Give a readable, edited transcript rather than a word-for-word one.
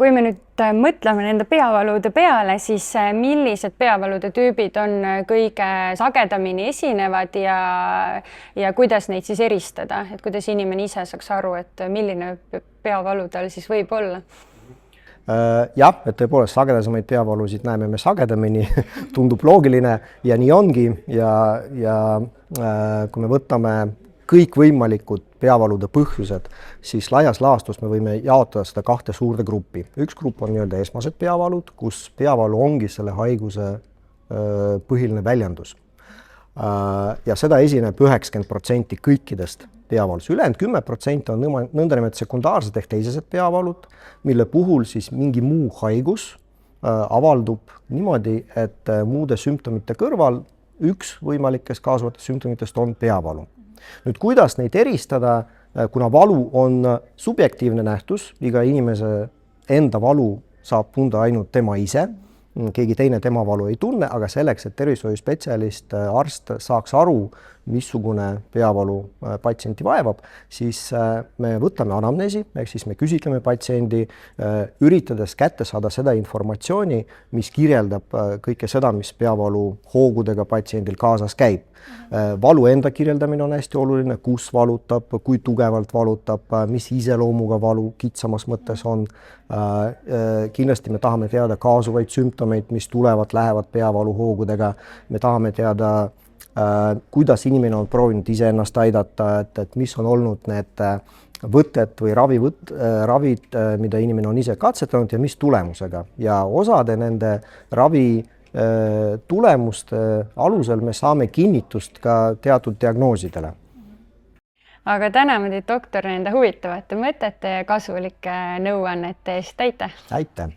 kui me nüüd mõtleme nende peavalude peale, siis millised peavalude tüübid on kõige sagedamini esinevad ja kuidas neid siis eristada, et kuidas inimene ise saaks aru, et milline peavalu tal siis võib olla? Jah, et tõepoolest sagedasemaid peavalusid näeme me sagedamini, tundub loogiline ja nii ongi ja kui me võtame kõikvõimalikud peavalude põhjused, siis laias laastus me võime jaotada seda kahte suurde gruppi. Üks grupp on nii-öelda esmased peavalud, kus peavalu ongi selle haiguse põhiline väljendus. Ja seda esineb 90% kõikidest peavalus. Ülejäänud 10% on nõndanimelt sekundaarsed ehk teisesed peavalud, mille puhul siis mingi muu haigus avaldub niimoodi, et muude sümptomite kõrval üks võimalikest kaasuvatest sümptomitest on peavalu. Nüüd, kuidas neid eristada, kuna valu on subjektiivne nähtus, iga inimese enda valu saab tunda ainult tema ise, keegi teine tema valu ei tunne, aga selleks, et tervishoiuspetsialist, arst saaks aru, missugune peavalu patsienti vaevab, siis me võtame anamneesi, ehk siis me küsitleme patsiendi, üritades kätte saada seda informatsiooni, mis kirjeldab kõike seda, mis peavalu hoogudega patsiendil kaasas käib. Valu enda kirjeldamine on hästi oluline, kus valutab, kui tugevalt valutab, mis iseloomuga valu kitsamas mõttes on. Kindlasti me tahame teada kaasuvaid sümptomeid, mis lähevad peavalu hoogudega. Me tahame teada, kuidas inimene on proovinud ise ennast aidata, et mis on olnud need võtted või ravid, mida inimene on ise katsetanud ja mis tulemusega. Ja osade nende ravi tulemuste alusel me saame kinnitust ka teatud diagnoosidele. Aga täname teid, doktor, nende huvitavate mõtete ja kasulike nõuannete eest. Aitäh! Aitäh!